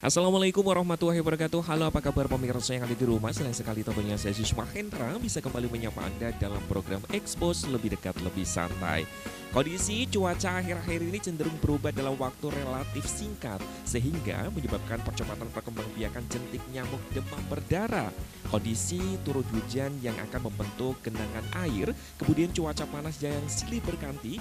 Assalamualaikum warahmatullahi wabarakatuh. Halo, apa kabar pemirsa yang ada di rumah? Senang sekali tentunya saya Siswa Hendra bisa kembali menyapa Anda dalam program Expose lebih dekat, lebih santai. Kondisi cuaca akhir-akhir ini cenderung berubah dalam waktu relatif singkat sehingga menyebabkan percepatan perkembangbiakan jentik nyamuk demam berdarah. Kondisi turun hujan yang akan membentuk genangan air, kemudian cuaca panas yang silih berganti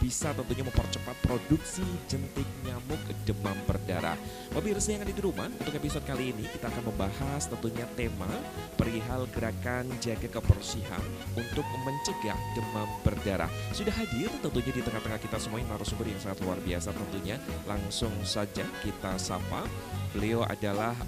bisa tentunya mempercepat produksi jentik nyamuk demam berdarah. Pemirsa yang ada di rumah, untuk episode kali ini kita akan membahas tentunya tema perihal gerakan jaga kebersihan untuk mencegah demam berdarah. Sudah hadir tentunya di tengah-tengah kita semua narasumber yang sangat luar biasa tentunya. Langsung saja kita sapa. Beliau adalah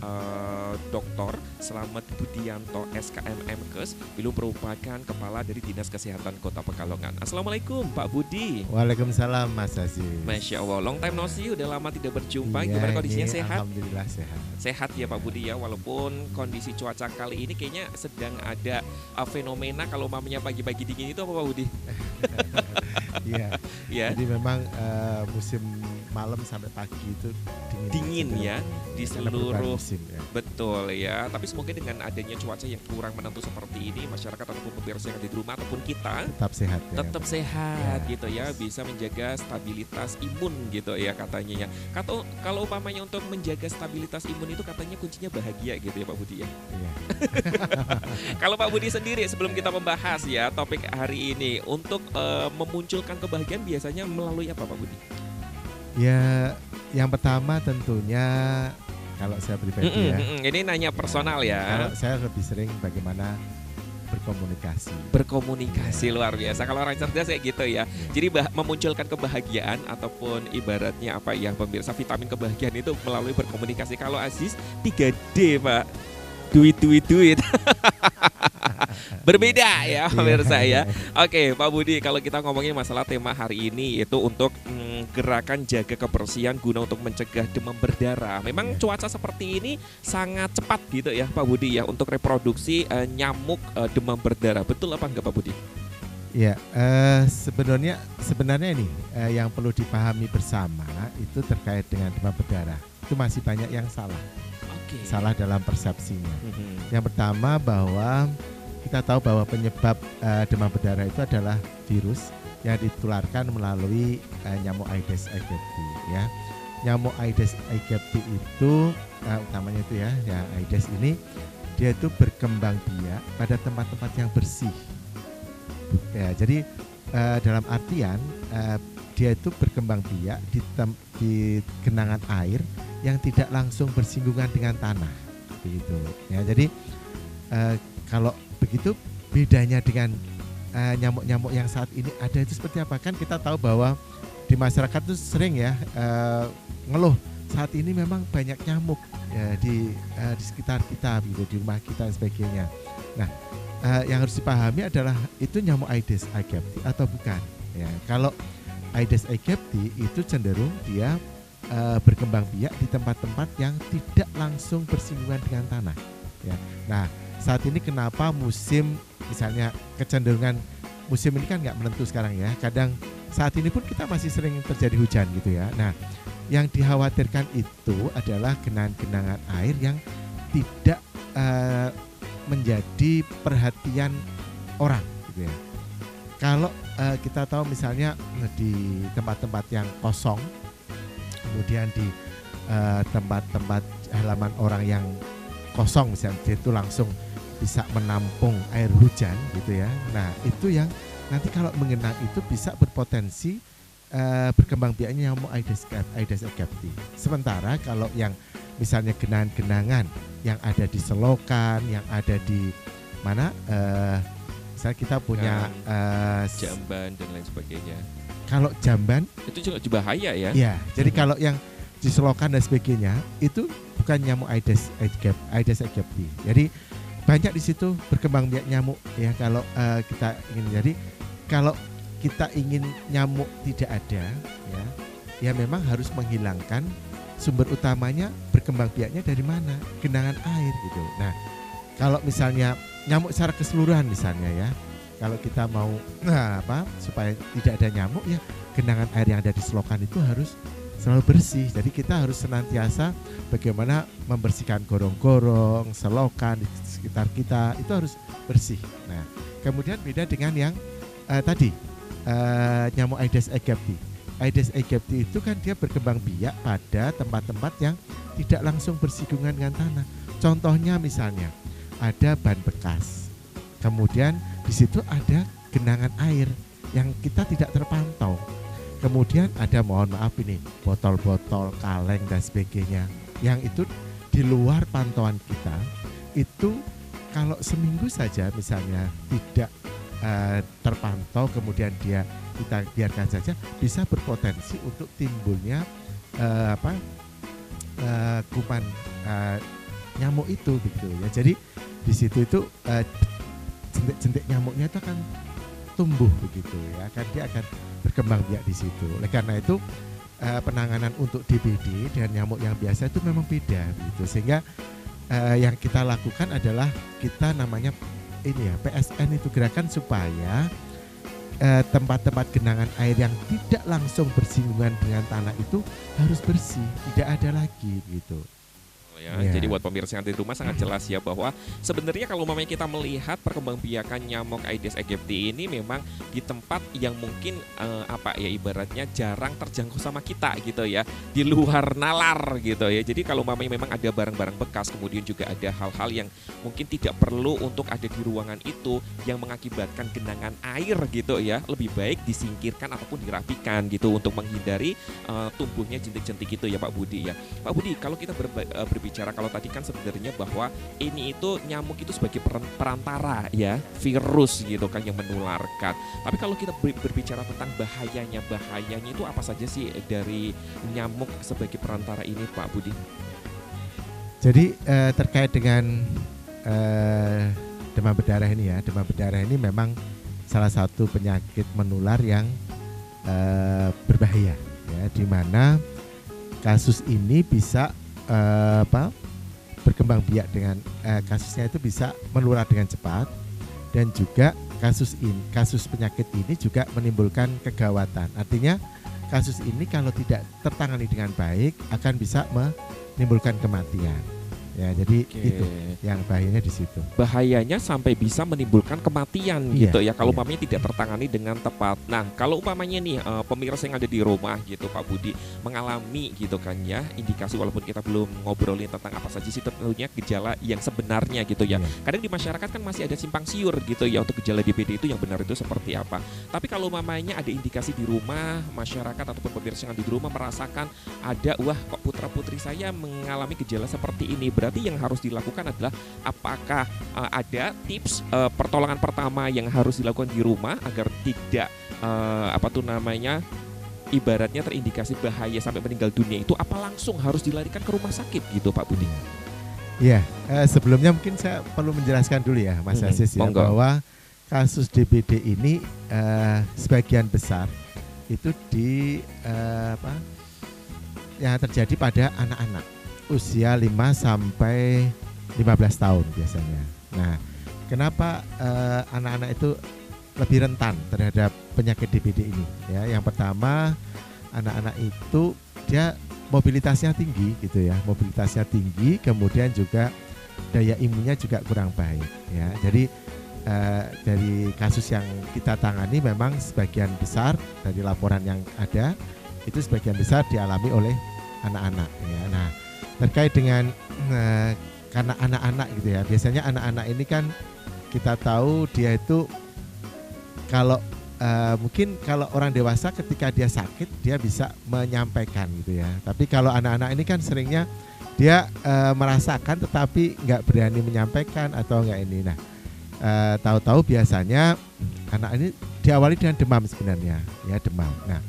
Dr. Slamet Budianto SKM MKes. Beliau merupakan kepala dari Dinas Kesehatan Kota Pekalongan. Assalamualaikum Pak Budi. Waalaikumsalam Mas Aziz. Masya Allah, long time no see, udah lama tidak berjumpa. Iya, Gimana kondisinya, sehat? Alhamdulillah sehat. Sehat ya Pak Budi ya, walaupun kondisi cuaca kali ini kayaknya sedang ada fenomena kalau mamanya pagi-pagi dingin itu apa Pak Budi? Iya. Ya, Jadi memang musim malam sampai pagi itu dingin ya di karena perubahan seluruh musim ya. betul ya. Tapi semoga dengan adanya cuaca yang kurang menentu seperti ini, masyarakat ataupun pemirsa yang ada di rumah ataupun kita Tetap sehat ya. tetap sehat Ya. gitu ya, bisa menjaga stabilitas imun gitu ya katanya ya. Kalau umpamanya untuk menjaga stabilitas imun itu katanya kuncinya bahagia gitu ya Pak Budi ya. Iya. Kalau Pak Budi sendiri sebelum kita membahas ya topik hari ini, untuk memunculkan kebahagiaan biasanya melalui apa Pak Budi? Ya, yang pertama tentunya kalau saya pribadi ya. Ini nanya personal Kalau ya. saya lebih sering bagaimana berkomunikasi. Berkomunikasi luar biasa. Kalau orang cerdas kayak gitu ya. Ya. Jadi memunculkan kebahagiaan ataupun ibaratnya apa ya pemirsa, vitamin kebahagiaan itu melalui berkomunikasi. Kalau Aziz 3D Pak. Duit. Berbeda ya pemirsa ya. Oke Pak Budi, kalau kita ngomongin masalah tema hari ini itu untuk gerakan jaga kebersihan guna untuk mencegah demam berdarah. Memang cuaca seperti ini sangat cepat gitu ya Pak Budi ya untuk reproduksi nyamuk demam berdarah. Betul apa enggak Pak Budi? Ya, sebenarnya ini yang perlu dipahami bersama itu terkait dengan demam berdarah. Itu masih banyak yang salah. Oke. Salah dalam persepsinya. Yang pertama bahwa kita tahu bahwa penyebab demam berdarah itu adalah virus yang ditularkan melalui nyamuk Aedes aegypti ya. Nyamuk Aedes aegypti itu utamanya itu ya Aedes ini dia itu berkembang biak pada tempat-tempat yang bersih. Ya, jadi dalam artian dia itu berkembang biak di genangan air yang tidak langsung bersinggungan dengan tanah, begitu. Ya, jadi kalau begitu bedanya dengan nyamuk-nyamuk yang saat ini ada itu seperti apa? Kan kita tahu bahwa di masyarakat itu sering ya ngeluh saat ini memang banyak nyamuk ya, di sekitar kita, gitu, di rumah kita dan sebagainya. Nah, yang harus dipahami adalah itu nyamuk Aedes aegypti atau bukan? Ya, kalau Aedes aegypti itu cenderung dia berkembang biak di tempat-tempat yang tidak langsung bersinggungan dengan tanah. Ya. Nah, saat ini kenapa musim misalnya kecenderungan musim ini kan nggak menentu sekarang ya. Kadang saat ini pun kita masih sering terjadi hujan gitu ya. Nah, yang dikhawatirkan itu adalah genangan air yang tidak menjadi perhatian orang gitu ya. Kalau kita tahu misalnya di tempat-tempat yang kosong, kemudian di tempat-tempat halaman orang yang kosong misalnya itu langsung bisa menampung air hujan gitu ya. Nah itu yang nanti kalau mengenang itu bisa berpotensi berkembang biaknya nyamuk Aedes aegypti. Sementara kalau yang misalnya genangan-genangan yang ada di selokan, yang ada di mana misalnya kita punya Jamban dan lain sebagainya. Kalau jamban Itu juga bahaya ya. ya, jadi kalau yang di selokan dan sebagainya itu bukan nyamuk Aedes aegypti. Jadi banyak di situ berkembang biak nyamuk ya kalau kita ingin. Jadi kalau kita ingin nyamuk tidak ada ya memang harus menghilangkan sumber utamanya berkembang biaknya dari mana? Genangan air gitu. Nah, kalau misalnya nyamuk secara keseluruhan misalnya ya, kalau kita mau supaya tidak ada nyamuk ya genangan air yang ada di selokan itu harus selalu bersih. Jadi kita harus senantiasa bagaimana membersihkan gorong-gorong, selokan di sekitar kita itu harus bersih. Nah, kemudian beda dengan yang tadi nyamuk Aedes aegypti. Aedes aegypti itu kan dia berkembang biak pada tempat-tempat yang tidak langsung bersinggungan dengan tanah. Contohnya misalnya ada ban bekas, kemudian di situ ada genangan air yang kita tidak terpantau. Kemudian ada, mohon maaf ini, botol-botol, kaleng dan sebagainya yang itu di luar pantauan kita. Itu kalau seminggu saja misalnya tidak terpantau, kemudian kita biarkan saja, bisa berpotensi untuk timbulnya kuman nyamuk itu, begitu ya. Jadi di situ itu jentik-jentik nyamuknya itu akan tumbuh begitu ya, kan dia akan berkembang biak di situ. Oleh karena itu penanganan untuk DBD dan nyamuk yang biasa itu memang beda gitu. Sehingga yang kita lakukan adalah kita namanya ini ya, PSN itu, gerakan supaya tempat-tempat genangan air yang tidak langsung bersinggungan dengan tanah itu harus bersih, tidak ada lagi gitu. Ya, jadi buat pemirsa yang di rumah sangat jelas ya bahwa sebenarnya kalau memang kita melihat perkembangbiakan nyamuk Aedes aegypti ini memang di tempat yang mungkin ibaratnya jarang terjangkau sama kita gitu ya, di luar nalar gitu ya. Jadi kalau memang ada barang-barang bekas, kemudian juga ada hal-hal yang mungkin tidak perlu untuk ada di ruangan itu yang mengakibatkan genangan air gitu ya, lebih baik disingkirkan ataupun dirapikan gitu untuk menghindari tumbuhnya jentik-jentik itu ya Pak Budi ya. Pak Budi, kalau kita berbicara kalau tadi kan sebenarnya bahwa ini itu nyamuk itu sebagai perantara ya, virus gitu kan yang menularkan. Tapi kalau kita berbicara tentang bahayanya itu apa saja sih dari nyamuk sebagai perantara ini Pak Budi? Jadi terkait dengan demam berdarah ini ya, demam berdarah ini memang salah satu penyakit menular yang berbahaya ya, di mana kasus ini bisa berkembang biak dengan kasusnya itu bisa menular dengan cepat, dan juga kasus penyakit ini juga menimbulkan kegawatan. Artinya kasus ini kalau tidak tertangani dengan baik akan bisa menimbulkan kematian. Ya, jadi itu yang bahayanya di situ. Bahayanya sampai bisa menimbulkan kematian gitu ya kalau umpamanya tidak tertangani dengan tepat. Nah, kalau umpamanya nih pemirsa yang ada di rumah gitu Pak Budi mengalami gitu kan ya indikasi, walaupun kita belum ngobrolin tentang apa saja sih tentunya gejala yang sebenarnya gitu ya. Kadang di masyarakat kan masih ada simpang siur gitu ya untuk gejala DBD itu yang benar itu seperti apa. Tapi kalau umpamanya ada indikasi di rumah, masyarakat ataupun pemirsa yang ada di rumah merasakan ada, wah kok putra putri saya mengalami gejala seperti ini, berarti yang harus dilakukan adalah apakah ada tips pertolongan pertama yang harus dilakukan di rumah agar tidak ibaratnya terindikasi bahaya sampai meninggal dunia, itu apa langsung harus dilarikan ke rumah sakit gitu Pak Budi? Ya, sebelumnya mungkin saya perlu menjelaskan dulu ya Mas Aziz ya, bahwa kasus DBD ini sebagian besar itu yang terjadi pada anak-anak usia 5 sampai 15 tahun biasanya. Nah, kenapa anak-anak itu lebih rentan terhadap penyakit DBD ini? Ya, yang pertama, anak-anak itu dia mobilitasnya tinggi gitu ya, mobilitasnya tinggi, kemudian juga daya imunnya juga kurang baik. Ya, jadi dari kasus yang kita tangani memang sebagian besar dari laporan yang ada itu sebagian besar dialami oleh anak-anak. Ya, nah terkait dengan karena anak-anak gitu ya, biasanya anak-anak ini kan kita tahu dia itu kalau mungkin kalau orang dewasa ketika dia sakit dia bisa menyampaikan gitu ya, tapi kalau anak-anak ini kan seringnya dia merasakan tetapi nggak berani menyampaikan atau nggak ini. Nah tahu-tahu biasanya anak ini diawali dengan demam sebenarnya ya, demam. Nah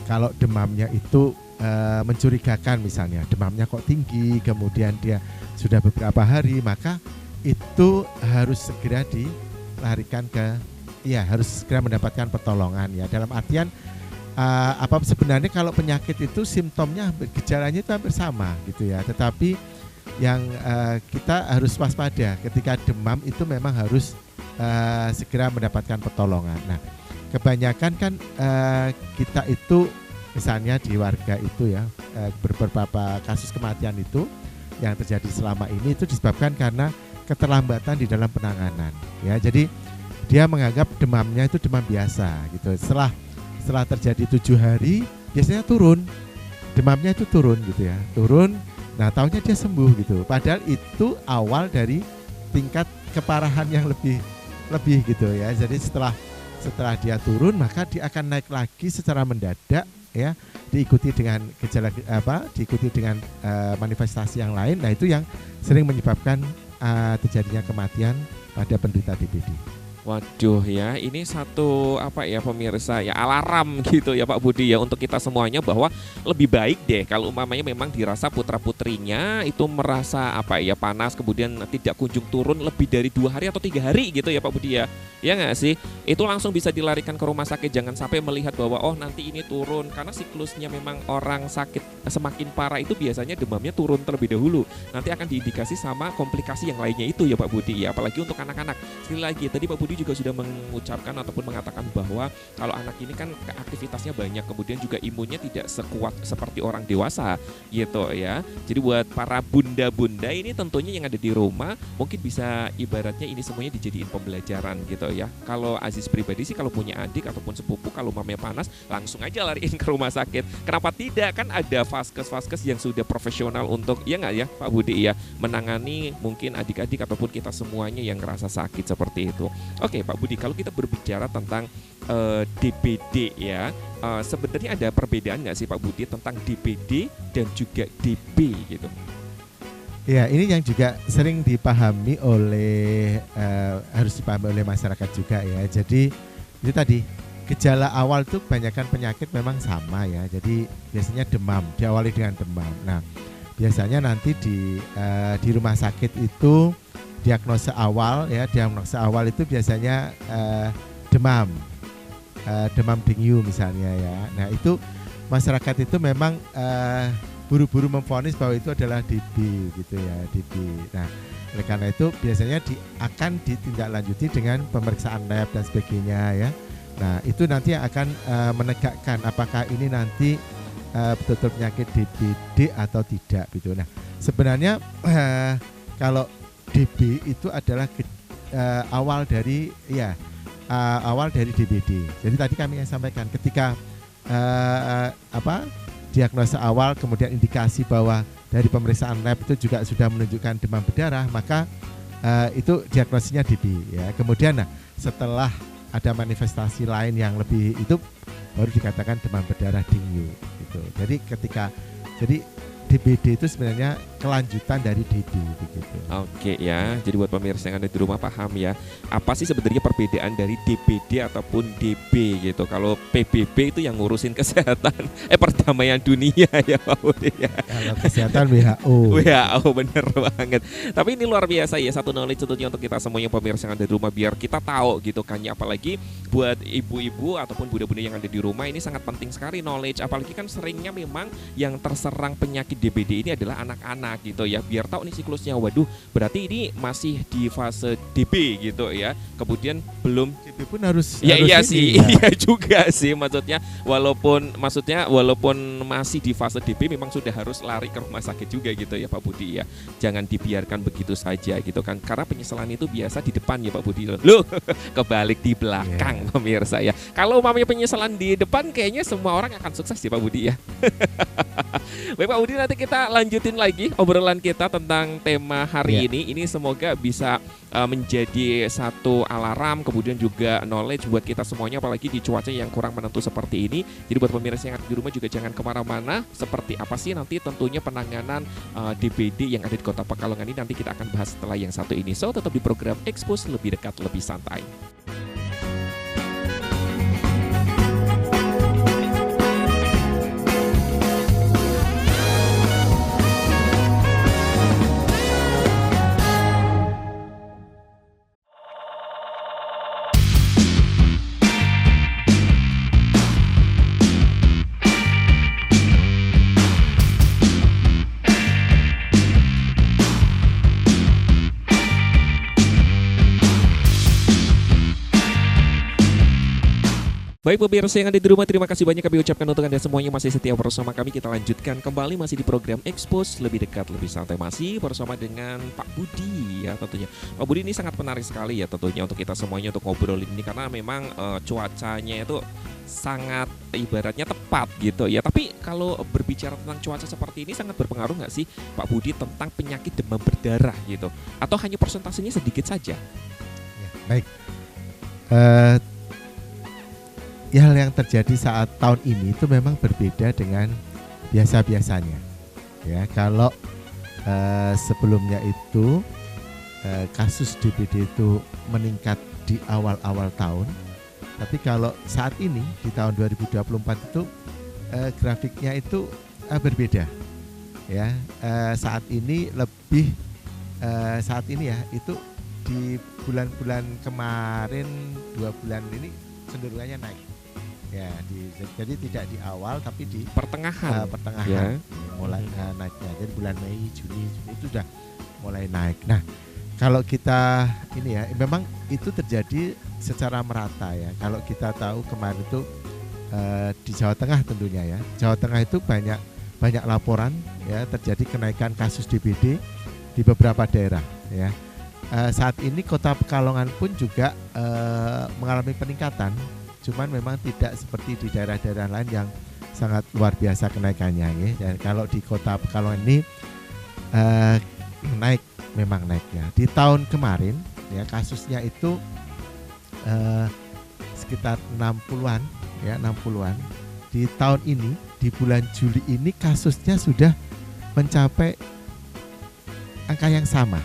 kalau demamnya itu mencurigakan, misalnya demamnya kok tinggi, kemudian dia sudah beberapa hari, maka itu harus segera dilarikan harus segera mendapatkan pertolongan ya. Dalam artian sebenarnya kalau penyakit itu simptomnya gejalanya itu hampir sama gitu ya, tetapi yang kita harus waspada ketika demam itu memang harus segera mendapatkan pertolongan. Nah, kebanyakan kan kita itu misalnya di warga itu ya, beberapa kasus kematian itu yang terjadi selama ini itu disebabkan karena keterlambatan di dalam penanganan ya. Jadi dia menganggap demamnya itu demam biasa gitu. Setelah terjadi 7 hari biasanya turun, demamnya itu turun gitu ya, turun. Nah taunya dia sembuh gitu. Padahal itu awal dari tingkat keparahan yang lebih gitu ya. Jadi setelah dia turun maka dia akan naik lagi secara mendadak ya, diikuti dengan gejala diikuti dengan manifestasi yang lain. Nah itu yang sering menyebabkan terjadinya kematian pada penderita DBD. Waduh ya, ini satu pemirsa ya, alarm gitu ya Pak Budi ya untuk kita semuanya, bahwa lebih baik deh kalau umpamanya memang dirasa putra-putrinya itu merasa panas kemudian tidak kunjung turun lebih dari 2 hari atau 3 hari gitu ya Pak Budi ya. Ya nggak sih? Itu langsung bisa dilarikan ke rumah sakit, jangan sampai melihat bahwa nanti ini turun, karena siklusnya memang orang sakit semakin parah itu biasanya demamnya turun terlebih dahulu. Nanti akan diindikasi sama komplikasi yang lainnya itu ya Pak Budi ya, apalagi untuk anak-anak. Sekali lagi tadi Pak Budi juga sudah mengucapkan ataupun mengatakan bahwa kalau anak ini kan aktivitasnya banyak, kemudian juga imunnya tidak sekuat seperti orang dewasa gitu ya. Jadi buat para bunda-bunda ini tentunya yang ada di rumah mungkin bisa ibaratnya ini semuanya dijadiin pembelajaran gitu ya. Kalau Aziz pribadi sih kalau punya adik ataupun sepupu kalau mamanya panas langsung aja lariin ke rumah sakit. Kenapa tidak, kan ada vaskes yang sudah profesional untuk ya nggak ya Pak Budi ya, menangani mungkin adik-adik ataupun kita semuanya yang ngerasa sakit seperti itu. Oke Pak Budi, kalau kita berbicara tentang DBD ya, sebenarnya ada perbedaan nggak sih Pak Budi tentang DBD dan juga DB gitu? Ya, ini yang juga sering dipahami harus dipahami oleh masyarakat juga ya. Jadi itu tadi gejala awal tuh kebanyakan penyakit memang sama ya. Jadi biasanya demam, diawali dengan demam. Nah, biasanya nanti di rumah sakit itu diagnosa awal itu biasanya demam dengue misalnya ya. Nah itu masyarakat itu memang buru-buru memvonis bahwa itu adalah DB gitu ya, DB. Nah oleh karena itu biasanya akan ditindaklanjuti dengan pemeriksaan lab dan sebagainya ya. Nah itu nanti akan menegakkan apakah ini nanti betul-betul penyakit DBD atau tidak gitu. Nah sebenarnya kalau DB itu adalah awal dari DBD. Jadi tadi kami yang sampaikan ketika diagnosa awal kemudian indikasi bahwa dari pemeriksaan lab itu juga sudah menunjukkan demam berdarah, maka itu diagnosisnya DB ya. Kemudian setelah ada manifestasi lain yang lebih itu baru dikatakan demam berdarah dengue gitu. Jadi DBD itu sebenarnya kelanjutan dari DB begitu. Oke ya, jadi buat pemirsa yang ada di rumah paham ya, apa sih sebenarnya perbedaan dari DBD ataupun DB gitu. Kalau PBB itu yang ngurusin kesehatan perdamaian dunia ya Pak Budi ya. Kalau kesehatan WHO. WHO bener banget. Tapi ini luar biasa ya, satu knowledge tentunya untuk kita semuanya pemirsa yang ada di rumah, biar kita tahu gitu kan ya, apalagi buat ibu-ibu ataupun bunda-bunda yang ada di rumah ini sangat penting sekali knowledge, apalagi kan seringnya memang yang terserang penyakit DBD ini adalah anak-anak gitu ya, biar tahu nih siklusnya. Waduh, berarti ini masih di fase DB gitu ya. Kemudian belum DB pun harus iya sih, iya juga sih walaupun masih di fase DB memang sudah harus lari ke rumah sakit juga gitu ya Pak Budi ya. Jangan dibiarkan begitu saja gitu kan, karena penyesalan itu biasa di depan ya Pak Budi loh. Kebalik di belakang pemirsa ya. Kalau mamanya penyesalan di depan kayaknya semua orang akan sukses ya Pak Budi ya. Baik Pak Budi, nanti kita lanjutin lagi obrolan kita tentang tema hari ini. Ini semoga bisa menjadi satu alarm, kemudian juga knowledge buat kita semuanya, apalagi di cuaca yang kurang menentu seperti ini. Jadi buat pemirsa yang ada di rumah juga jangan kemana-mana. Seperti apa sih nanti tentunya penanganan DBD yang ada di Kota Pekalongan ini, nanti kita akan bahas setelah yang satu ini. So tetap di program Expose, lebih dekat, lebih santai. Baik pemirsa yang ada di rumah, terima kasih banyak kami ucapkan untuk Anda semuanya masih setia bersama kami. Kita lanjutkan kembali masih di program Expose lebih dekat, lebih santai, masih bersama dengan Pak Budi ya tentunya. Pak Budi ini sangat menarik sekali ya tentunya untuk kita semuanya untuk ngobrolin ini karena memang cuacanya itu sangat ibaratnya tepat gitu ya. Tapi kalau berbicara tentang cuaca seperti ini sangat berpengaruh nggak sih Pak Budi tentang penyakit demam berdarah gitu? Atau hanya persentasenya sedikit saja? Ya, baik. Hal yang terjadi saat tahun ini itu memang berbeda dengan biasa-biasanya. Ya, kalau sebelumnya itu kasus DBD itu meningkat di awal-awal tahun, tapi kalau saat ini di tahun 2024 itu grafiknya itu berbeda. Ya, saat ini ya itu di bulan-bulan kemarin 2 bulan ini cenderungannya naik. Ya, jadi tidak di awal tapi di pertengahan ya. Mulai naiknya. Jadi bulan Mei, Juni itu sudah mulai naik. Nah, kalau kita ini ya, memang itu terjadi secara merata ya. Kalau kita tahu kemarin itu di Jawa Tengah tentunya ya. Jawa Tengah itu banyak laporan ya terjadi kenaikan kasus DBD di beberapa daerah ya. Saat ini Kota Pekalongan pun juga mengalami peningkatan. Cuman memang tidak seperti di daerah-daerah lain yang sangat luar biasa kenaikannya ya. Dan kalau di Kota Pekalongan ini memang naiknya. Di tahun kemarin ya kasusnya itu sekitar 60-an ya, 60-an. Di tahun ini di bulan Juli ini kasusnya sudah mencapai angka yang sama.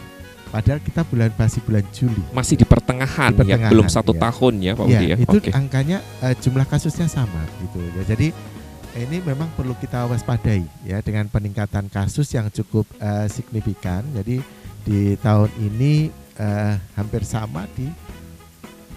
Padahal kita masih bulan Juli. Masih di pertengahan ya, belum 1 tahun ya Pak Budi ya. Itu angkanya jumlah kasusnya sama gitu ya. Jadi ini memang perlu kita waspadai ya dengan peningkatan kasus yang cukup signifikan. Jadi di tahun ini hampir sama di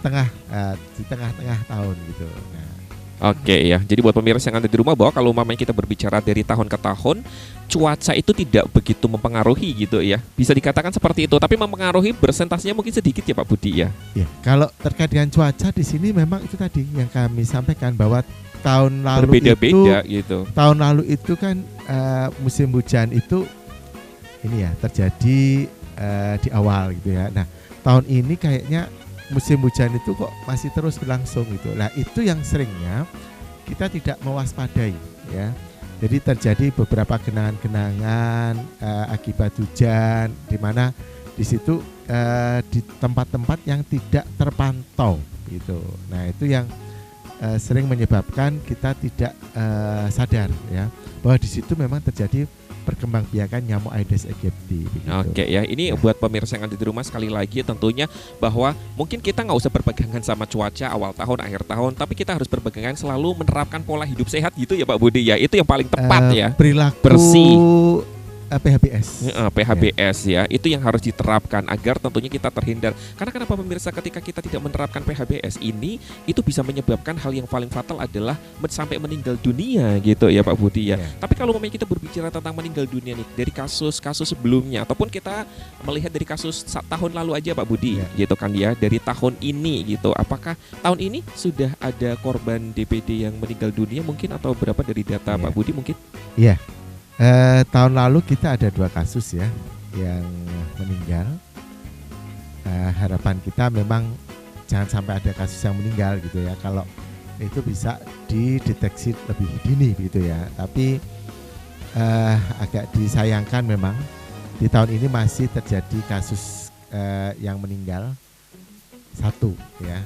tengah-tengah tahun gitu. Nah, oke ya, jadi buat pemirsa yang ada di rumah bahwa kalau umpamanya kita berbicara dari tahun ke tahun, cuaca itu tidak begitu mempengaruhi gitu ya. Bisa dikatakan seperti itu, tapi mempengaruhi persentasenya mungkin sedikit ya Pak Budi ya. Ya, kalau terkait dengan cuaca di sini memang itu tadi yang kami sampaikan bahwa tahun lalu berbeda-beda gitu. Tahun lalu itu kan musim hujan itu ini ya terjadi di awal gitu ya. Nah, tahun ini kayaknya musim hujan itu kok masih terus berlangsung gitu. Nah, itu yang seringnya kita tidak mewaspadai ya. Jadi terjadi beberapa genangan-genangan akibat hujan di mana di situ di tempat-tempat yang tidak terpantau gitu. Nah, itu yang sering menyebabkan kita tidak sadar ya bahwa di situ memang terjadi perkembangbiakan nyamuk Aedes aegypti. Oke ya, ini buat pemirsa yang ada di rumah sekali lagi tentunya bahwa mungkin kita nggak usah berpegangan sama cuaca awal tahun, akhir tahun, tapi kita harus berpegangan selalu menerapkan pola hidup sehat gitu ya Pak Budi ya. Itu yang paling tepat ya. Perilaku bersih. PHBS ya, itu yang harus diterapkan agar tentunya kita terhindar. Karena kenapa pemirsa, ketika kita tidak menerapkan PHBS ini, itu bisa menyebabkan hal yang paling fatal adalah sampai meninggal dunia gitu ya Pak Budi ya. Tapi kalau memang kita berbicara tentang meninggal dunia nih dari kasus-kasus sebelumnya ataupun kita melihat dari kasus tahun lalu aja Pak Budi gitu kan ya, dari tahun ini gitu, apakah tahun ini sudah ada korban DBD yang meninggal dunia mungkin atau berapa dari data Pak Budi mungkin? Iya. Tahun lalu kita ada 2 kasus ya yang meninggal. Harapan kita memang jangan sampai ada kasus yang meninggal gitu ya. Kalau itu bisa dideteksi lebih dini gitu ya. Tapi agak disayangkan memang di tahun ini masih terjadi kasus yang meninggal 1 ya.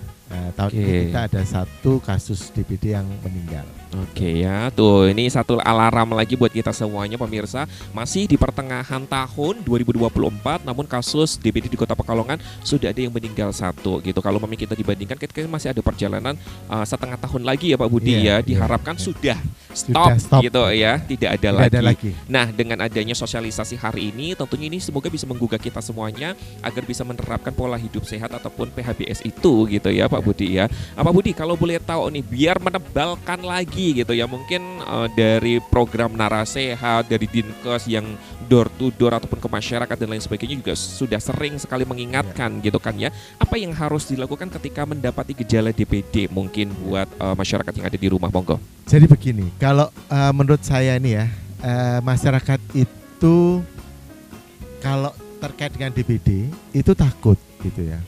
Tahun ini kita ada 1 kasus DBD yang meninggal. Oke ya, tuh ini satu alarm lagi buat kita semuanya pemirsa. Masih di pertengahan tahun 2024, namun kasus DBD di Kota Pekalongan sudah ada yang meninggal 1 gitu. Kalau memang kita dibandingkan, kita masih ada perjalanan setengah tahun lagi ya Pak Budi ya. Diharapkan sudah stop gitu ya, tidak ada lagi. Nah, dengan adanya sosialisasi hari ini, tentunya ini semoga bisa menggugah kita semuanya agar bisa menerapkan pola hidup sehat ataupun PHBS itu gitu ya Pak Budi ya. Pak Budi, kalau boleh tahu nih, biar menebalkan lagi gitu ya, mungkin dari program Narasehat, dari Dinkes yang door to door ataupun ke masyarakat dan lain sebagainya juga sudah sering sekali mengingatkan gitu kan ya. Apa yang harus dilakukan ketika mendapati gejala DBD mungkin buat masyarakat yang ada di rumah, monggo? Jadi begini, kalau menurut saya ini ya, masyarakat itu kalau terkait dengan DBD itu takut gitu ya.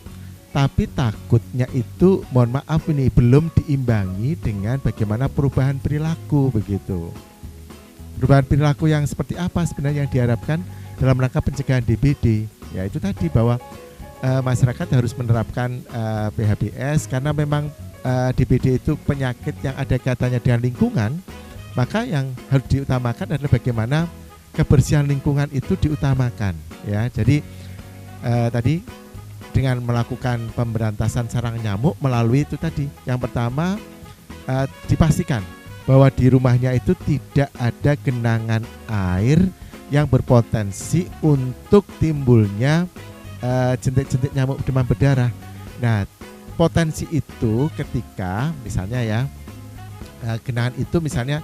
Tapi takutnya itu, mohon maaf ini belum diimbangi dengan bagaimana perubahan perilaku begitu. Perubahan perilaku yang seperti apa sebenarnya yang diharapkan dalam rangka pencegahan DBD? Ya itu tadi bahwa masyarakat harus menerapkan PHBS karena memang DBD itu penyakit yang ada kaitannya dengan lingkungan, maka yang harus diutamakan adalah bagaimana kebersihan lingkungan itu diutamakan. Ya, jadi tadi dengan melakukan pemberantasan sarang nyamuk melalui itu tadi. Yang pertama dipastikan bahwa di rumahnya itu tidak ada genangan air yang berpotensi untuk timbulnya jentik-jentik nyamuk demam berdarah. Nah, potensi itu ketika misalnya ya genangan itu misalnya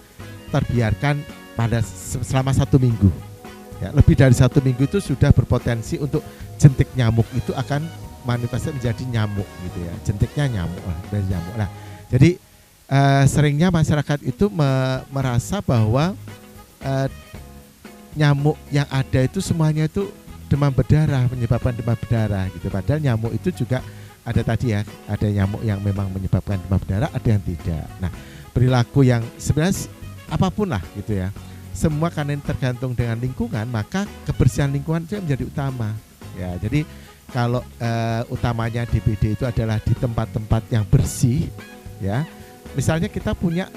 terbiarkan pada selama 1 minggu. Ya, lebih dari 1 minggu itu sudah berpotensi untuk jentik nyamuk itu akan manifestasi menjadi nyamuk gitu ya. Jentiknya nyamuk lah, dari nyamuk. Nah, jadi seringnya masyarakat itu merasa bahwa nyamuk yang ada itu semuanya itu demam berdarah, menyebabkan demam berdarah gitu. Padahal nyamuk itu juga ada tadi ya, ada nyamuk yang memang menyebabkan demam berdarah, ada yang tidak. Nah, perilaku yang sebenarnya apapun lah gitu ya. Semua kan tergantung dengan lingkungan, maka kebersihan lingkungan itu menjadi utama. Ya, jadi kalau utamanya DBD itu adalah di tempat-tempat yang bersih, ya. Misalnya kita punya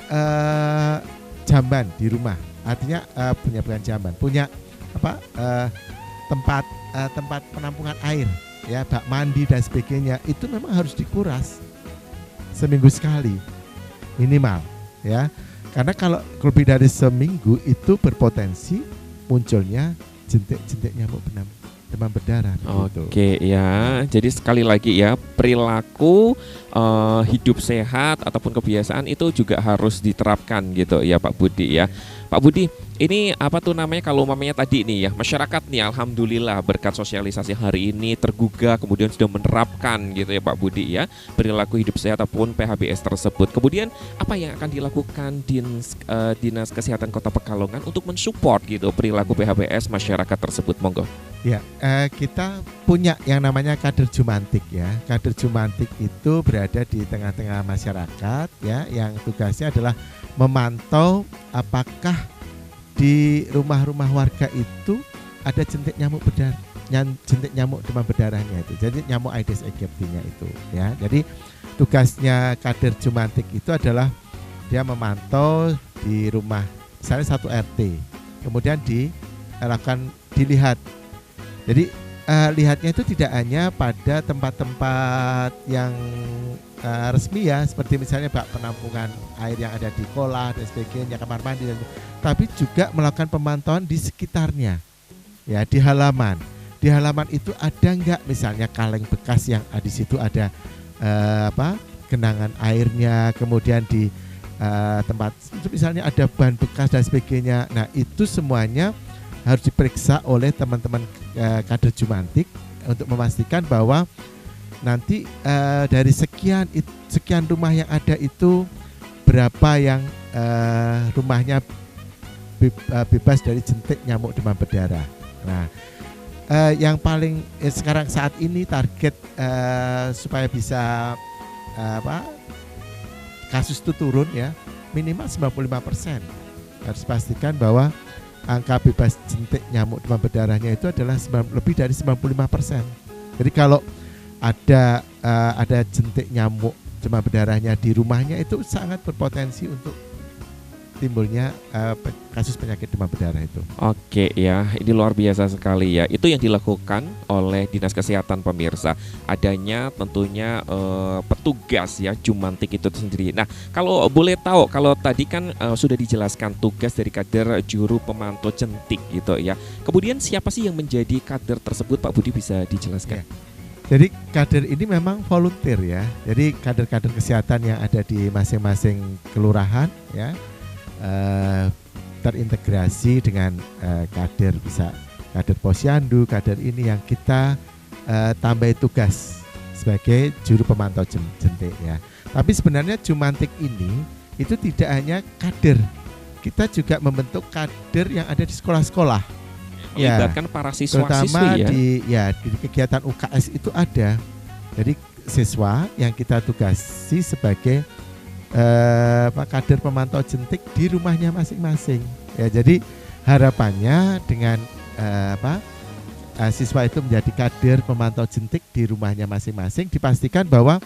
jamban di rumah, artinya bukan jamban, punya apa tempat penampungan air, ya, bak mandi dan sebagainya, itu memang harus dikuras seminggu sekali minimal, ya. Karena kalau lebih dari seminggu itu berpotensi munculnya jentik-jentik nyamuk demam berdarah. Oke ya, jadi sekali lagi ya, perilaku hidup sehat ataupun kebiasaan itu juga harus diterapkan gitu ya Pak Budi ya. Pak Budi, ini apa tuh namanya kalau umpamanya tadi nih ya, masyarakat nih alhamdulillah berkat sosialisasi hari ini tergugah kemudian sudah menerapkan gitu ya Pak Budi ya, perilaku hidup sehat ataupun PHBS tersebut. Kemudian apa yang akan dilakukan Dinas Kesehatan Kota Pekalongan untuk mensupport gitu perilaku PHBS masyarakat tersebut, monggo? Ya, kita punya yang namanya kader jumantik ya. Kader jumantik itu berada di tengah-tengah masyarakat ya, yang tugasnya adalah memantau apakah di rumah-rumah warga itu ada jentik nyamuk berdarah, jentik nyamuk demam berdarahnya itu. Jadi nyamuk Aedes aegypti-nya itu ya. Jadi tugasnya kader jumantik itu adalah dia memantau di rumah misalnya 1 RT. Kemudian dilihat. Jadi lihatnya itu tidak hanya pada tempat-tempat yang resmi ya, seperti misalnya bak penampungan air yang ada di kolam dan sebagainya, kamar mandi, tapi juga melakukan pemantauan di sekitarnya, ya, di halaman. Di halaman itu ada enggak misalnya kaleng bekas yang di situ ada genangan airnya, kemudian di tempat misalnya ada ban bekas dan sebagainya. Nah, itu semuanya harus diperiksa oleh teman-teman kader jumantik untuk memastikan bahwa nanti dari sekian rumah yang ada itu berapa yang rumahnya bebas dari jentik nyamuk demam berdarah. Nah, yang paling sekarang saat ini target supaya bisa kasus itu turun ya, minimal 95%. Harus pastikan bahwa angka bebas jentik nyamuk demam berdarahnya itu adalah lebih dari 95%. Jadi kalau ada jentik nyamuk demam berdarahnya di rumahnya itu sangat berpotensi untuk timbulnya kasus penyakit demam berdarah itu. Oke ya, ini luar biasa sekali ya. Itu yang dilakukan oleh Dinas Kesehatan pemirsa. Adanya tentunya petugas ya jumantik itu sendiri. Nah, kalau boleh tahu, kalau tadi kan sudah dijelaskan tugas dari kader juru pemantau jentik gitu ya. Kemudian siapa sih yang menjadi kader tersebut, Pak Budi, bisa dijelaskan? Ya. Jadi kader ini memang volunteer ya. Jadi kader-kader kesehatan yang ada di masing-masing kelurahan ya. terintegrasi dengan kader, bisa kader posyandu, kader ini yang kita tambah tugas sebagai juru pemantau jentik ya. Tapi sebenarnya Jumantik ini itu tidak hanya kader, kita juga membentuk kader yang ada di sekolah-sekolah. Melibatkan para terutama siswa-siswi ya. di kegiatan UKS itu ada. Jadi siswa yang kita tugasi sebagai kader pemantau jentik di rumahnya masing-masing. Ya, jadi harapannya dengan siswa itu menjadi kader pemantau jentik di rumahnya masing-masing, dipastikan bahwa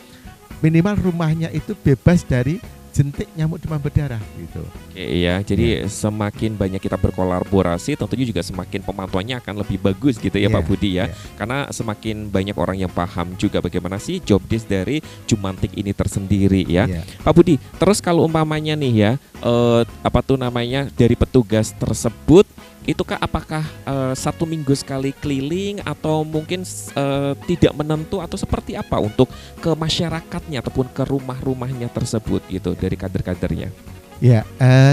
minimal rumahnya itu bebas dari jentik nyamuk demam berdarah gitu. Oke ya, jadi semakin banyak kita berkolaborasi, tentunya juga semakin pemantauannya akan lebih bagus gitu ya Pak Budi ya. Karena semakin banyak orang yang paham juga bagaimana sih job desk dari Jumantik ini tersendiri ya. Pak Budi, terus kalau umpamanya nih ya, dari petugas tersebut itukah apakah 1 minggu sekali keliling atau mungkin tidak menentu atau seperti apa untuk ke masyarakatnya ataupun ke rumah-rumahnya tersebut gitu dari kader-kadernya? Ya,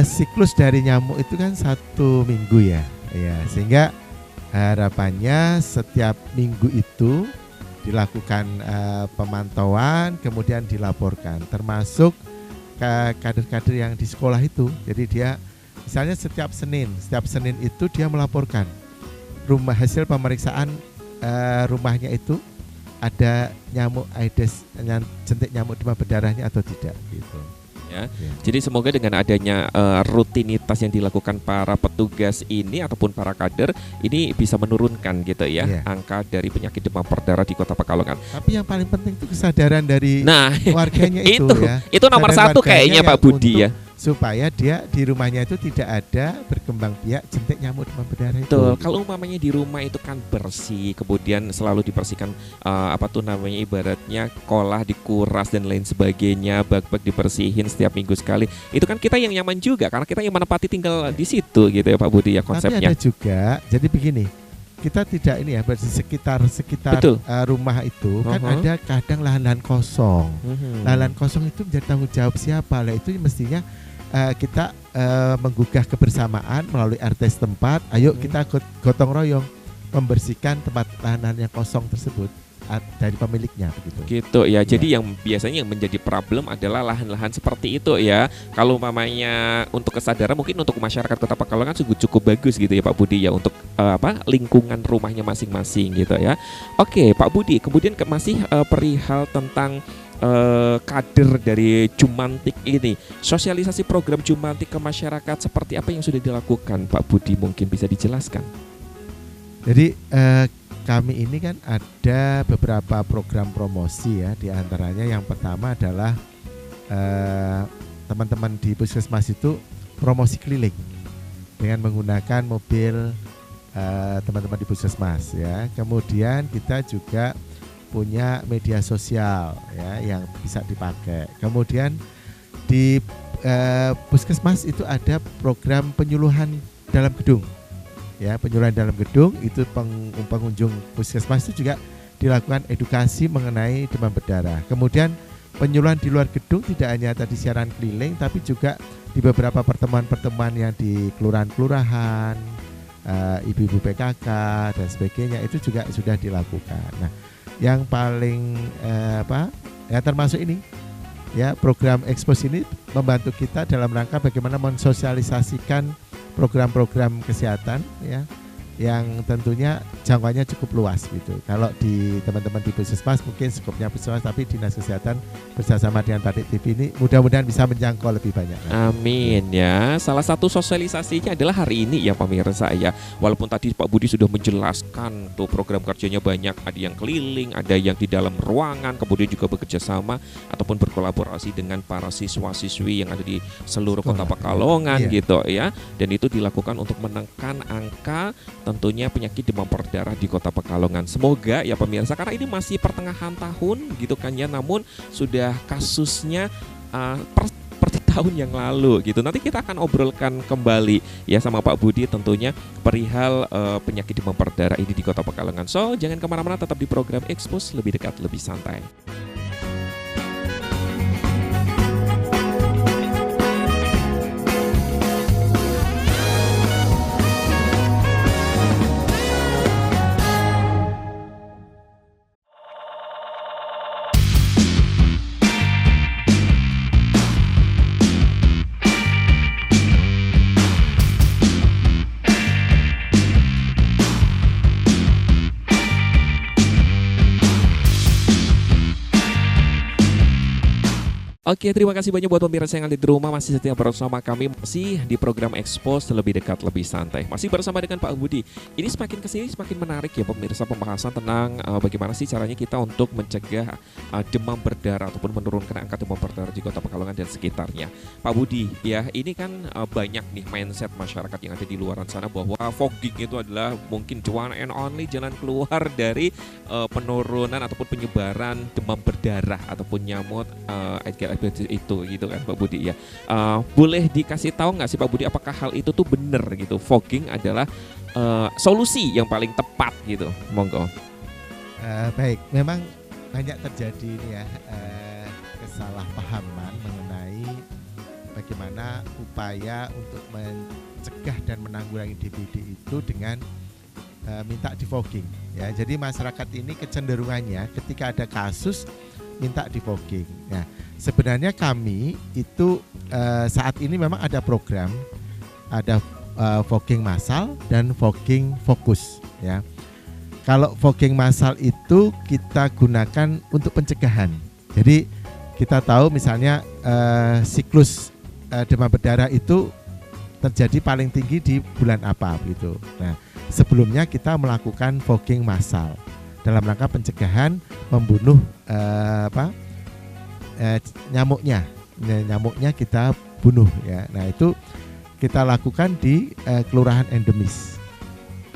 siklus dari nyamuk itu kan 1 minggu ya, sehingga harapannya setiap minggu itu dilakukan pemantauan, kemudian dilaporkan, termasuk kader-kader yang di sekolah itu. Jadi dia misalnya setiap Senin itu dia melaporkan hasil pemeriksaan rumahnya itu ada nyamuk Aedes, jentik nyamuk demam berdarahnya atau tidak gitu. Ya. Jadi semoga dengan adanya rutinitas yang dilakukan para petugas ini ataupun para kader ini bisa menurunkan gitu ya angka dari penyakit demam berdarah di Kota Pekalongan. Tapi yang paling penting itu kesadaran dari warganya itu ya. Itu nomor 1 kayaknya Pak Budi ya. Supaya dia di rumahnya itu tidak ada berkembang biak jentik nyamuk demam berdarah itu. Betul. Kalau umpamanya di rumah itu kan bersih, kemudian selalu dibersihkan ibaratnya kolah dikuras dan lain sebagainya, bak-bak dibersihin setiap minggu sekali. Itu kan kita yang nyaman juga karena kita yang menempati tinggal di situ gitu ya Pak Budi ya konsepnya. Tapi ada juga, jadi begini, kita tidak ini ya di sekitar rumah itu kan ada kadang lahan-lahan kosong. Lahan kosong itu menjadi tanggung jawab siapa? Lah itu mestinya kita menggugah kebersamaan melalui RT setempat. Ayo kita gotong royong membersihkan tempat lahan yang kosong tersebut dari pemiliknya begitu. Gitu ya. Jadi yang biasanya yang menjadi problem adalah lahan-lahan seperti itu ya. Kalau mamanya untuk kesadaran mungkin untuk masyarakat Kota Pekalongan cukup bagus gitu ya Pak Budi ya untuk lingkungan rumahnya masing-masing gitu ya. Oke Pak Budi, kemudian masih perihal tentang kader dari Jumantik ini, sosialisasi program Jumantik ke masyarakat seperti apa yang sudah dilakukan Pak Budi, mungkin bisa dijelaskan? Jadi kami ini kan ada beberapa program promosi ya, diantaranya yang pertama adalah teman-teman di puskesmas itu promosi keliling dengan menggunakan mobil teman-teman di puskesmas ya. Kemudian kita juga punya media sosial ya yang bisa dipakai. Kemudian di puskesmas itu ada program penyuluhan dalam gedung. Ya, penyuluhan dalam gedung itu pengunjung puskesmas itu juga dilakukan edukasi mengenai demam berdarah. Kemudian penyuluhan di luar gedung tidak hanya tadi siaran keliling, tapi juga di beberapa pertemuan-pertemuan yang di kelurahan-kelurahan, ibu-ibu PKK dan sebagainya itu juga sudah dilakukan. Nah, yang paling termasuk ini ya, program Expose ini membantu kita dalam rangka bagaimana mensosialisasikan program-program kesehatan ya yang tentunya jangkauannya cukup luas gitu. Kalau di teman-teman di puskesmas mungkin skopnya puskesmas, tapi dinas kesehatan bersama dengan Batik TV ini mudah-mudahan bisa menjangkau lebih banyak. Amin ya. Salah satu sosialisasinya adalah hari ini ya pemirsa ya. Walaupun tadi Pak Budi sudah menjelaskan tuh program kerjanya banyak, ada yang keliling, ada yang di dalam ruangan, kemudian juga bekerja sama ataupun berkolaborasi dengan para siswa-siswi yang ada di seluruh Kota Pekalongan gitu ya. Dan itu dilakukan untuk menekan angka tentunya penyakit demam berdarah di Kota Pekalongan. Semoga ya pemirsa, karena ini masih pertengahan tahun gitu kan ya, namun sudah kasusnya seperti tahun yang lalu gitu. Nanti kita akan obrolkan kembali ya sama Pak Budi tentunya perihal penyakit demam berdarah ini di Kota Pekalongan. So jangan kemana-mana, tetap di program Expose, lebih dekat, lebih santai. Oke, terima kasih banyak buat pemirsa yang ada di rumah masih setia bersama kami masih di program Expose lebih dekat lebih santai. Masih bersama dengan Pak Budi. Ini semakin kesini semakin menarik ya pemirsa, pembahasan tentang bagaimana sih caranya kita untuk mencegah demam berdarah ataupun menurunkan angka demam berdarah di Kota Pekalongan dan sekitarnya. Pak Budi, ya ini kan banyak nih mindset masyarakat yang ada di luar sana bahwa fogging itu adalah mungkin one and only jalan keluar dari penurunan ataupun penyebaran demam berdarah ataupun nyamuk itu gitu kan Pak Budi ya. Boleh dikasih tahu nggak sih Pak Budi apakah hal itu tuh benar gitu? Fogging adalah solusi yang paling tepat gitu. Monggo. Baik, memang banyak terjadi ini ya kesalahpahaman mengenai bagaimana upaya untuk mencegah dan menanggulangi DBD itu dengan minta di fogging ya. Jadi masyarakat ini kecenderungannya ketika ada kasus minta di fogging. Nah, sebenarnya kami itu saat ini memang ada program, ada fogging massal dan fogging fokus ya. Kalau fogging massal itu kita gunakan untuk pencegahan. Jadi kita tahu misalnya siklus demam berdarah itu terjadi paling tinggi di bulan apa gitu. Nah, sebelumnya kita melakukan fogging massal dalam rangka pencegahan membunuh nyamuknya kita bunuh ya. Nah, itu kita lakukan di kelurahan endemis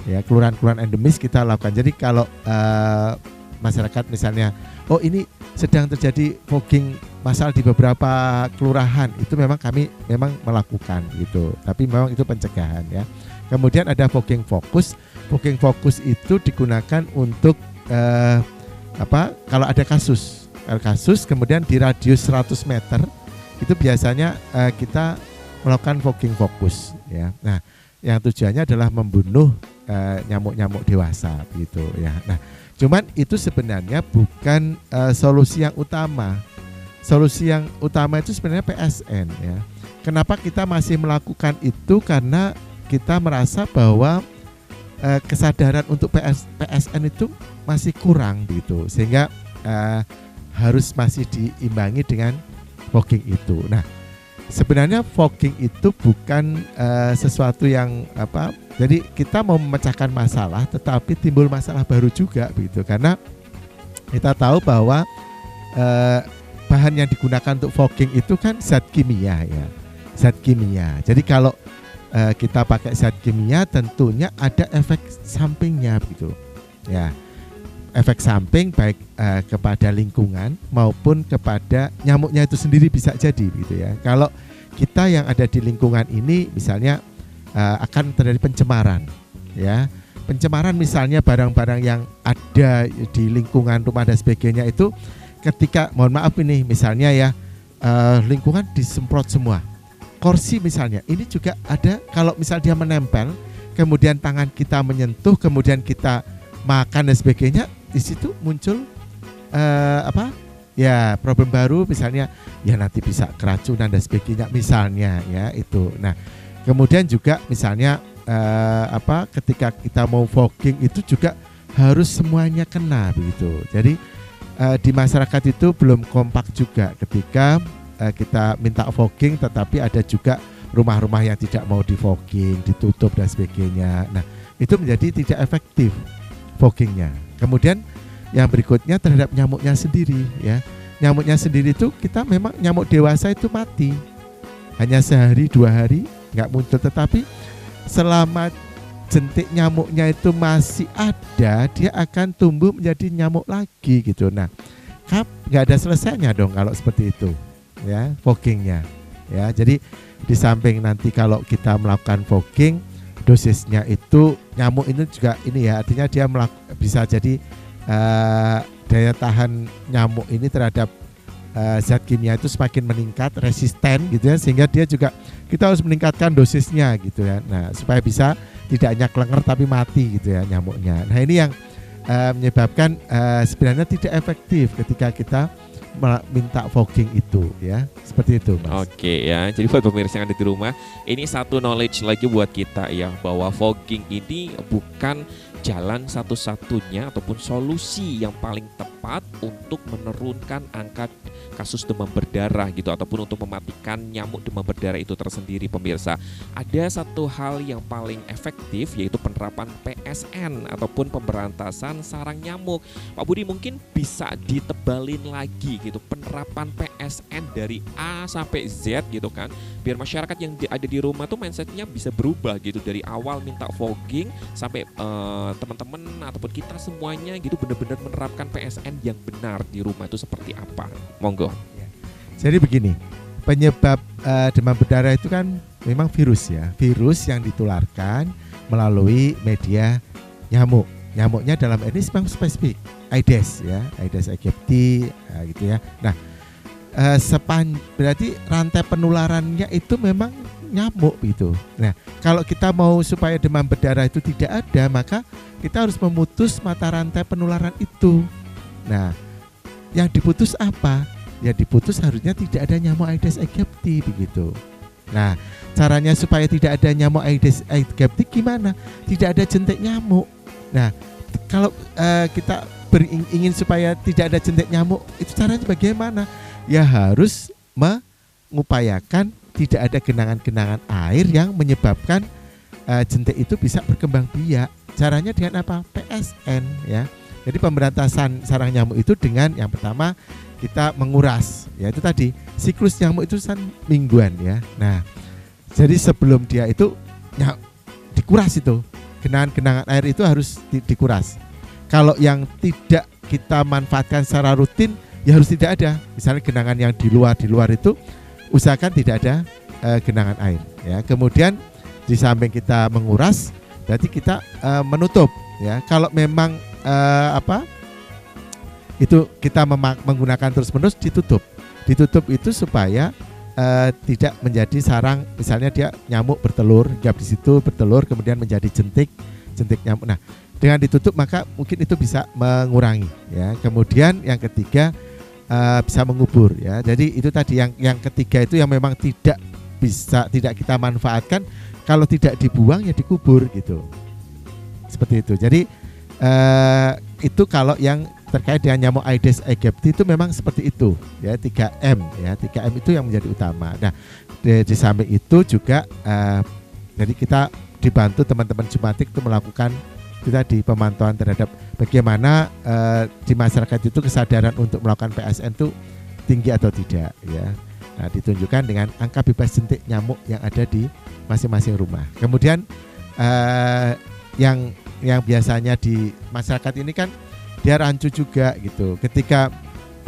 ya, kelurahan endemis kita lakukan. Jadi kalau masyarakat misalnya ini sedang terjadi fogging massal di beberapa kelurahan, itu memang kami melakukan gitu, tapi memang itu pencegahan ya. Kemudian ada fogging fokus. Fogging fokus itu digunakan untuk kalau ada kasus kemudian di radius 100 meter itu biasanya kita melakukan fogging fokus ya. Nah, yang tujuannya adalah membunuh nyamuk-nyamuk dewasa gitu ya. Nah, cuman itu sebenarnya bukan solusi yang utama. Solusi yang utama itu sebenarnya PSN ya. Kenapa kita masih melakukan itu? Karena kita merasa bahwa kesadaran untuk PSN itu masih kurang gitu, sehingga harus masih diimbangi dengan fogging itu. Nah, sebenarnya fogging itu bukan sesuatu yang jadi kita mau memecahkan masalah, tetapi timbul masalah baru juga begitu, karena kita tahu bahwa bahan yang digunakan untuk fogging itu kan zat kimia ya, zat kimia. Jadi kalau kita pakai zat kimia tentunya ada efek sampingnya begitu ya, efek samping baik kepada lingkungan maupun kepada nyamuknya itu sendiri bisa jadi gitu ya. Kalau kita yang ada di lingkungan ini misalnya akan terjadi pencemaran ya, pencemaran misalnya barang-barang yang ada di lingkungan rumah dan sebagainya itu ketika mohon maaf ini misalnya ya lingkungan disemprot semua. Kursi misalnya, ini juga ada kalau misal dia menempel, kemudian tangan kita menyentuh, kemudian kita makan dan sebagainya, di situ muncul problem baru misalnya, ya nanti bisa keracunan dan sebagainya misalnya ya itu. Nah, kemudian juga misalnya ketika kita mau fogging itu juga harus semuanya kena begitu. Jadi di masyarakat itu belum kompak juga ketika kita minta fogging, tetapi ada juga rumah-rumah yang tidak mau di fogging, ditutup dan sebagainya. Nah, itu menjadi tidak efektif foggingnya. Kemudian yang berikutnya terhadap nyamuknya sendiri ya. Nyamuknya sendiri itu kita memang nyamuk dewasa itu mati hanya sehari 2 hari nggak muncul, tetapi selama jentik nyamuknya itu masih ada, dia akan tumbuh menjadi nyamuk lagi gitu. Nah, nggak ada selesainya dong kalau seperti itu ya foggingnya ya. Jadi di samping nanti kalau kita melakukan fogging, dosisnya itu nyamuk itu juga ini ya, artinya dia bisa jadi daya tahan nyamuk ini terhadap zat kimia itu semakin meningkat, resisten gitu ya, sehingga dia juga kita harus meningkatkan dosisnya gitu ya. Nah, supaya bisa tidak hanya klenger tapi mati gitu ya nyamuknya. Nah, ini yang menyebabkan sebenarnya tidak efektif ketika kita minta fogging itu ya, seperti itu Mas. Oke ya, jadi buat pemirsa yang ada di rumah, ini satu knowledge lagi buat kita ya, bahwa fogging ini bukan jalan satu-satunya ataupun solusi yang paling tepat untuk menurunkan angka kasus demam berdarah gitu, ataupun untuk mematikan nyamuk demam berdarah itu tersendiri pemirsa. Ada satu hal yang paling efektif, yaitu penerapan PSN ataupun pemberantasan sarang nyamuk. Pak Budi, mungkin bisa ditebalin lagi gitu penerapan PSN dari A sampai Z gitu kan, biar masyarakat yang ada di rumah tuh mindsetnya bisa berubah gitu, dari awal minta fogging sampai teman-teman ataupun kita semuanya gitu benar-benar menerapkan PSN yang benar di rumah itu seperti apa? Monggo. Jadi begini, penyebab demam berdarah itu kan memang virus ya, virus yang ditularkan melalui media nyamuk. Nyamuknya dalam ini memang spesifik Aedes ya, Aedes aegypti gitu ya. Nah, berarti rantai penularannya itu memang nyamuk gitu. Nah, kalau kita mau supaya demam berdarah itu tidak ada, maka kita harus memutus mata rantai penularan itu. Nah, yang diputus apa? Ya diputus harusnya tidak ada nyamuk Aedes aegypti begitu. Nah, caranya supaya tidak ada nyamuk Aedes aegypti gimana? Tidak ada jentik nyamuk. Nah, kalau kita ingin supaya tidak ada jentik nyamuk, itu caranya bagaimana? Ya harus mengupayakan tidak ada genangan-genangan air yang menyebabkan jentik itu bisa berkembang biak. Caranya dengan apa? PSN ya. Jadi pemberantasan sarang nyamuk itu dengan yang pertama kita menguras, ya itu tadi siklus nyamuk itu kan mingguan ya. Nah, jadi sebelum dia itu dikuras itu genangan-genangan air itu harus dikuras. Kalau yang tidak kita manfaatkan secara rutin ya harus tidak ada. Misalnya genangan yang di luar itu usahakan tidak ada genangan air ya. Kemudian di samping kita menguras berarti kita menutup ya. Kalau memang itu kita menggunakan terus-menerus ditutup itu supaya tidak menjadi sarang, misalnya dia nyamuk bertelur, hinggap di situ bertelur kemudian menjadi jentik nyamuk. Nah, dengan ditutup maka mungkin itu bisa mengurangi ya. Kemudian yang ketiga bisa mengubur ya. Jadi itu tadi yang ketiga itu yang memang tidak kita manfaatkan, kalau tidak dibuang ya dikubur gitu. Seperti itu. Jadi itu kalau yang terkait dengan nyamuk Aedes aegypti itu memang seperti itu ya, 3M ya, 3M itu yang menjadi utama. Nah, di samping itu juga jadi kita dibantu teman-teman Jumatik itu melakukan kita di pemantauan terhadap bagaimana di masyarakat itu kesadaran untuk melakukan PSN itu tinggi atau tidak ya. Nah, ditunjukkan dengan angka bebas jentik nyamuk yang ada di masing-masing rumah. Kemudian yang biasanya di masyarakat ini kan dia rancu juga gitu. Ketika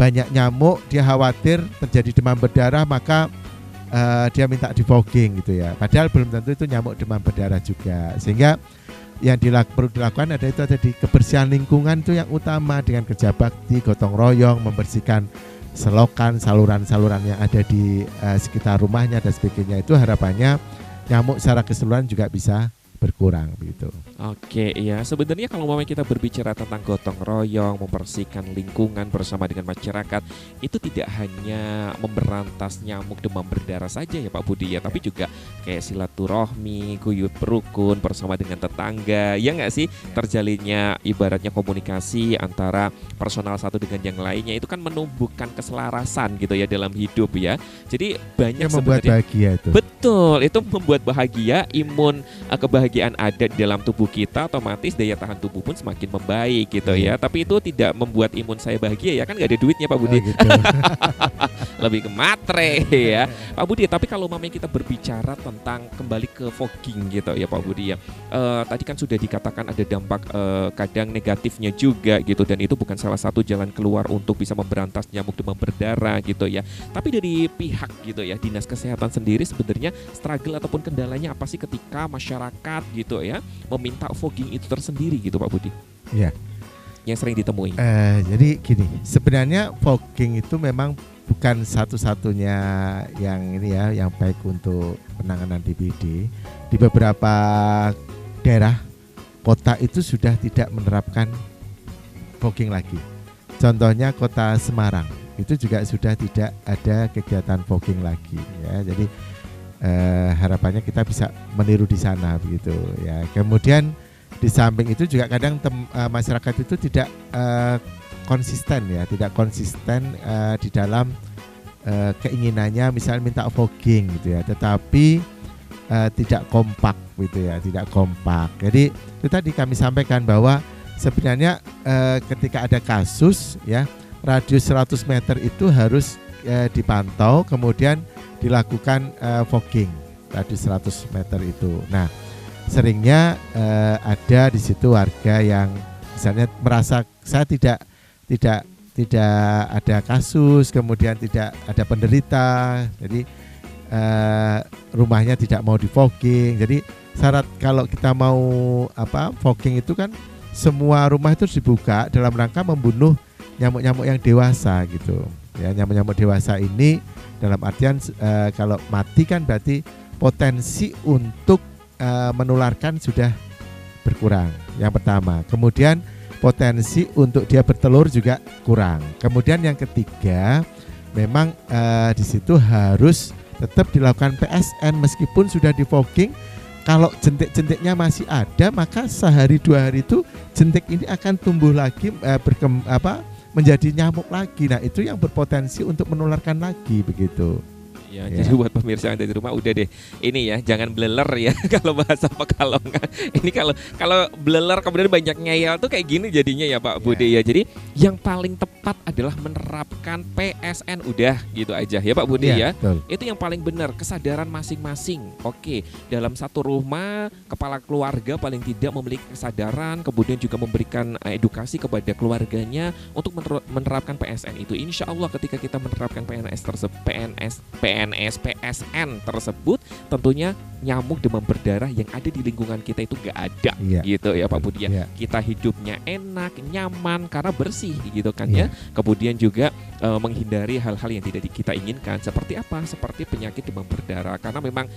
banyak nyamuk dia khawatir terjadi demam berdarah, maka dia minta di fogging gitu ya. Padahal belum tentu itu nyamuk demam berdarah juga. Sehingga yang perlu dilakukan ada di kebersihan lingkungan itu yang utama, dengan kerja bakti, gotong royong, membersihkan selokan, saluran-saluran yang ada di sekitar rumahnya dan sebagainya. Itu harapannya nyamuk secara keseluruhan juga bisa berkurang begitu. Oke, ya sebenarnya kalau mau kita berbicara tentang gotong royong, membersihkan lingkungan bersama dengan masyarakat, itu tidak hanya memberantas nyamuk demam berdarah saja ya Pak Budi ya, tapi juga kayak silaturahmi, guyub rukun bersama dengan tetangga, ya nggak sih? Terjalinnya ibaratnya komunikasi antara personal satu dengan yang lainnya itu kan menumbuhkan keselarasan gitu ya dalam hidup ya. Jadi banyak yang membuat bahagia itu. Betul, itu membuat bahagia, imun kebahagiaan ada di dalam tubuh kita, otomatis daya tahan tubuh pun semakin membaik gitu ya. Tapi itu tidak membuat imun saya bahagia ya, kan gak ada duitnya Pak Budi. Gitu. Lebih ke matre ya Pak Budi. Tapi kalau mamanya kita berbicara tentang kembali ke fogging gitu ya Pak Budi ya, tadi kan sudah dikatakan ada dampak kadang negatifnya juga gitu, dan itu bukan salah satu jalan keluar untuk bisa memberantas nyamuk demam berdarah gitu ya. Tapi dari pihak gitu ya, Dinas Kesehatan sendiri sebenarnya struggle ataupun kendalanya apa sih ketika masyarakat gitu ya meminta fogging itu tersendiri gitu Pak Budi? Ya, yang sering ditemui. Jadi gini, sebenarnya fogging itu memang bukan satu-satunya yang ini ya, yang baik untuk penanganan DBD. Di beberapa daerah kota itu sudah tidak menerapkan fogging lagi. Contohnya kota Semarang itu juga sudah tidak ada kegiatan fogging lagi ya. Jadi harapannya kita bisa meniru di sana begitu ya. Kemudian di samping itu juga kadang masyarakat itu tidak konsisten ya, tidak konsisten di dalam keinginannya, misalnya minta fogging gitu ya, tetapi tidak kompak gitu ya, tidak kompak. Jadi itu tadi kami sampaikan bahwa sebenarnya ketika ada kasus ya, radius 100 meter itu harus dipantau, kemudian dilakukan fogging radius 100 meter itu. Nah, seringnya ada di situ warga yang misalnya merasa saya tidak ada kasus, kemudian tidak ada penderita, jadi rumahnya tidak mau di fogging. Jadi syarat kalau kita mau fogging itu kan semua rumah itu dibuka dalam rangka membunuh nyamuk-nyamuk yang dewasa gitu. Ya, nyamuk-nyamuk dewasa ini dalam artian kalau mati kan berarti potensi untuk menularkan sudah berkurang. Yang pertama. Kemudian potensi untuk dia bertelur juga kurang. Kemudian yang ketiga, memang di situ harus tetap dilakukan PSN meskipun sudah di fogging. Kalau jentik-jentiknya masih ada, maka sehari 2 hari itu jentik ini akan tumbuh lagi, menjadi nyamuk lagi. Nah, itu yang berpotensi untuk menularkan lagi begitu. Ya, jadi buat pemirsa yang ada di rumah udah deh, ini ya jangan bleler ya kalau bahasa Pekalongan. Ini kalau bleler kemudian banyak ngeyel tuh kayak gini jadinya ya Pak Budi ya. Jadi yang paling tepat adalah menerapkan PSN, udah gitu aja ya Pak Budi ya. Betul. Itu yang paling benar, kesadaran masing-masing. Oke, dalam satu rumah kepala keluarga paling tidak memiliki kesadaran, kemudian juga memberikan edukasi kepada keluarganya untuk menerapkan PSN itu. Insya Allah ketika kita menerapkan PSN tersebut, tentunya nyamuk demam berdarah yang ada di lingkungan kita itu gak ada gitu ya Pak Budi ya. Kita hidupnya enak, nyaman karena bersih gitu kan ya. Kemudian juga menghindari hal-hal yang tidak kita inginkan, seperti apa? Seperti penyakit demam berdarah, karena memang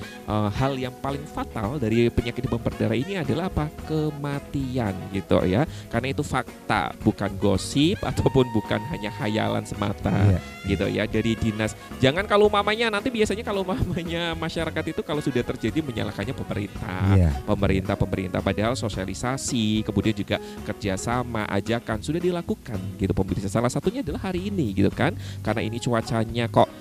hal yang paling fatal dari penyakit demam berdarah ini adalah apa? Kematian gitu ya. Karena itu fakta, bukan gosip ataupun bukan hanya khayalan semata gitu ya dari dinas. Jangan kalau mamanya, nanti biasanya kalau mamanya masyarakat itu kalau sudah terjadi menyalahkannya pemerintah, padahal sosialisasi kemudian juga kerjasama, ajakan sudah dilakukan gitu pemirsa. Salah satunya adalah hari ini gitu kan, karena ini cuacanya kok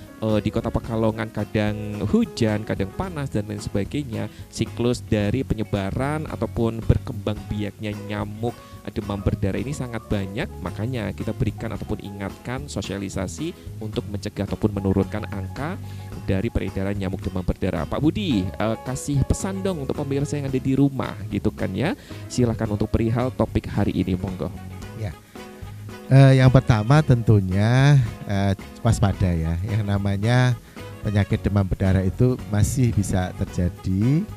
di Kota Pekalongan kadang hujan, kadang panas dan lain sebagainya. Siklus dari penyebaran ataupun berkembang biaknya nyamuk demam berdarah ini sangat banyak, makanya kita berikan ataupun ingatkan sosialisasi untuk mencegah ataupun menurunkan angka dari peredaran nyamuk demam berdarah. Pak Budi, kasih pesan dong untuk pemirsa yang ada di rumah gitu kan ya. Silakan untuk perihal topik hari ini, monggo. Ya. Yang pertama tentunya waspada ya. Yang namanya penyakit demam berdarah itu masih bisa terjadi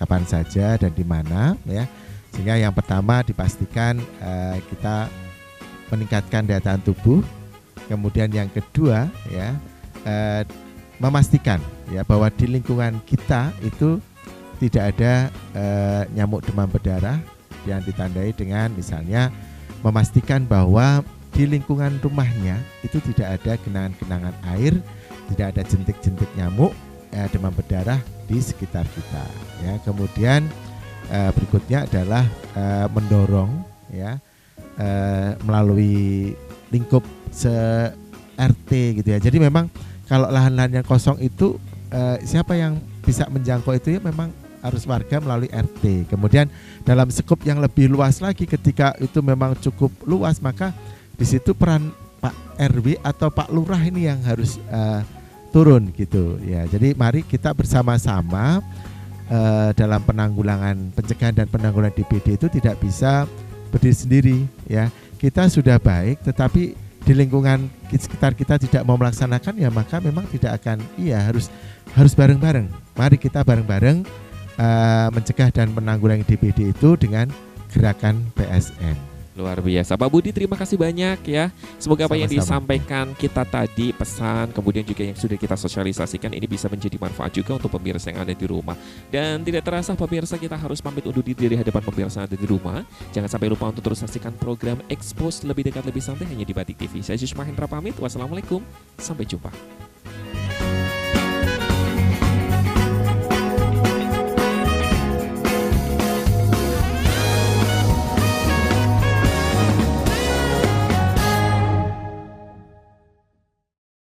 kapan saja dan di mana ya. Sehingga yang pertama dipastikan kita meningkatkan daya tahan tubuh. Kemudian yang kedua ya, memastikan ya bahwa di lingkungan kita itu tidak ada nyamuk demam berdarah, yang ditandai dengan misalnya memastikan bahwa di lingkungan rumahnya itu tidak ada genangan-genangan air, tidak ada jentik-jentik nyamuk demam berdarah di sekitar kita ya. Kemudian berikutnya adalah mendorong ya melalui lingkup RT gitu ya. Jadi memang kalau lahan-lahan yang kosong itu siapa yang bisa menjangkau itu ya memang harus warga melalui RT. Kemudian dalam skop yang lebih luas lagi, ketika itu memang cukup luas, maka di situ peran Pak RW atau Pak Lurah ini yang harus turun gitu ya. Jadi mari kita bersama-sama dalam penanggulangan, pencegahan dan penanggulangan DBD itu tidak bisa berdiri sendiri ya. Kita sudah baik, tetapi di lingkungan sekitar kita tidak mau melaksanakan ya, maka memang tidak akan harus bareng-bareng. Mari kita bareng-bareng mencegah dan menanggulangi DBD itu dengan gerakan PSN. Luar biasa Pak Budi, terima kasih banyak ya. Semoga apa yang disampaikan kita tadi, pesan kemudian juga yang sudah kita sosialisasikan ini bisa menjadi manfaat juga untuk pemirsa yang ada di rumah. Dan tidak terasa pemirsa, kita harus pamit undur diri dari hadapan pemirsa yang ada di rumah. Jangan sampai lupa untuk terus saksikan program Expose lebih dekat lebih santai hanya di Batik TV. Saya Yusuf Mahendra pamit. Wassalamualaikum, sampai jumpa.